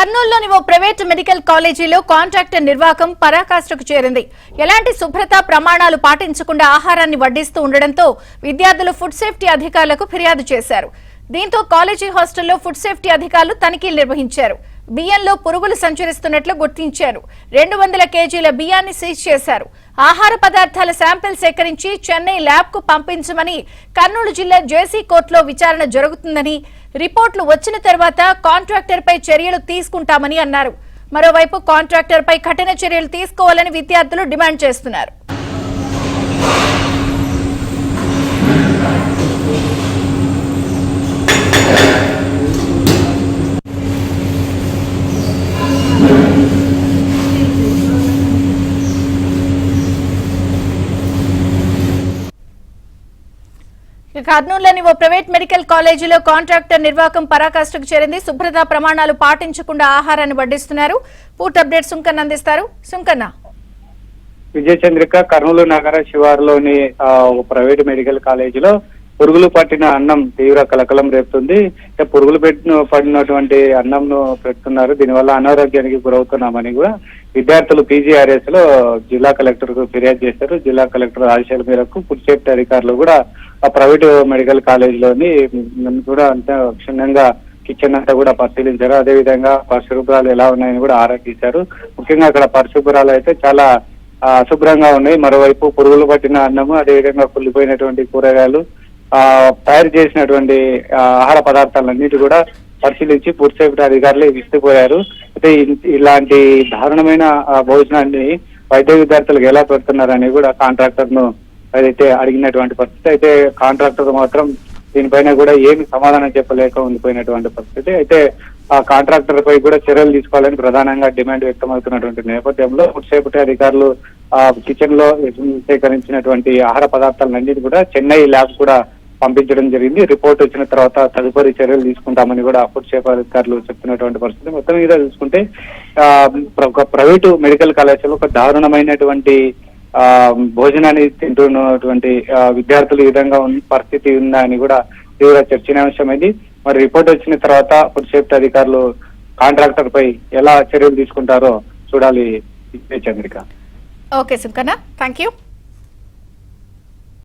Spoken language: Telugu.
కర్నూలులోని ఓ ప్రైవేట్ మెడికల్ కాలేజీలో కాంట్రాక్టర్ నిర్వాహకం పరాకాష్ఠకు చేరింది. ఎలాంటి శుభ్రత ప్రమాణాలు పాటించకుండా ఆహారాన్ని వడ్డిస్తూ ఉండడంతో విద్యార్థులు ఫుడ్ సేఫ్టీ అధికారులకు ఫిర్యాదు చేశారు. దీంతో కాలేజీ హాస్టల్లో ఫుడ్ సేఫ్టీ అధికారులు తనిఖీలు నిర్వహించారు. బియ్యంలో పురుగులు సంచరిస్తున్నట్లు గుర్తించారు. 200 కేజీల బియ్యాన్ని సీజ్ చేశారు. ఆహార పదార్థాల శాంపిల్ సేకరించి చెన్నై ల్యాబ్ కు పంపించమని కర్నూలు జిల్లా జేసీ కోర్టులో విచారణ జరుగుతుందని, రిపోర్టులు వచ్చిన తర్వాత కాంట్రాక్టర్ పై చర్యలు తీసుకుంటామని అన్నారు. మరోవైపు కాంట్రాక్టర్ పై కఠిన చర్యలు తీసుకోవాలని విద్యార్థులు డిమాండ్ చేస్తున్నారు. కర్నూలులోని ఓ ప్రైవేట్ మెడికల్ కాలేజీలో కాంట్రాక్టర్ నిర్వాహకం పరాకాష్ఠకు చేరింది. శుభ్రతా ప్రమాణాలు పాటించకుండా ఆహారాన్ని వడ్డిస్తున్నారు. పూర్తి అప్డేట్ సుంకన్న అందిస్తారు. సుంకన్న. విజయచంద్రిక కర్నూలు నగర శివారులోని ప్రైవేట్ మెడికల్ కాలేజీలో పురుగులు పట్టిన అన్నం తీవ్ర కలకలం రేపుతుంది. పురుగులు పడినటువంటి అన్నంను పెడుతున్నారు. దీనివల్ల అనారోగ్యానికి గురవుతున్నామని కూడా విద్యార్థులు పీజీఆర్ఎస్ లో జిల్లా కలెక్టర్ కు ఫిర్యాదు చేశారు. జిల్లా కలెక్టర్ ఆదేశాల మేరకు ఫుడ్ సేఫ్టీ అధికారులు కూడా ఆ ప్రైవేట్ మెడికల్ కాలేజీలోని కూడా అంతా క్షుణ్ణంగా కిచెన్ అంతా కూడా పరిశీలించారు. అదేవిధంగా పరిశుభ్రాలు ఎలా ఉన్నాయని కూడా ఆరా తీశారు. ముఖ్యంగా అక్కడ పరిశుభ్రాలు అయితే చాలా అశుభ్రంగా ఉన్నాయి. మరోవైపు పురుగులు పట్టిన అన్నము, అదేవిధంగా కుళ్ళిపోయినటువంటి కూరగాయలు, తయారు చేసినటువంటి ఆహార పదార్థాలన్నిటి కూడా పరిశీలించి ఫుడ్ సేఫ్టీ అధికారులు విసిపోయారు. అయితే ఇలాంటి దారుణమైన భోజనాన్ని వైద్య విద్యార్థులకు ఎలా పెడుతున్నారని కూడా కాంట్రాక్టర్ ను అయితే అడిగినటువంటి పరిస్థితి. అయితే కాంట్రాక్టర్ మాత్రం దీనిపైన కూడా ఏమి సమాధానం చెప్పలేక ఉండిపోయినటువంటి పరిస్థితి. అయితే ఆ కాంట్రాక్టర్ పై కూడా చర్యలు తీసుకోవాలని ప్రధానంగా డిమాండ్ వ్యక్తమవుతున్నటువంటి నేపథ్యంలో ఫుడ్ సేఫ్టీ అధికారులు కిచెన్ లో సేకరించినటువంటి ఆహార పదార్థాలన్నిటి కూడా చెన్నై ల్యాబ్ కూడా పంపించడం జరిగింది. రిపోర్ట్ వచ్చిన తర్వాత తదుపరి చర్యలు తీసుకుంటామని కూడా ఫుడ్ సేఫ్టీ అధికారులు చెప్తున్నటువంటి పరిస్థితి. మొత్తం మీద చూసుకుంటే ప్రైవేటు మెడికల్ కళాశాలలో ఒక దారుణమైనటువంటి భోజనాన్ని తింటున్నటువంటి విద్యార్థులు ఈ విధంగా పరిస్థితి ఉందా అని కూడా తీవ్ర చర్చనీయాంశమైంది. మరి రిపోర్ట్ వచ్చిన తర్వాత ఫుడ్ సేఫ్టీ అధికారులు కాంట్రాక్టర్ పై ఎలా చర్యలు తీసుకుంటారో చూడాలి. Chandrika. Okay Sunkanna, thank you.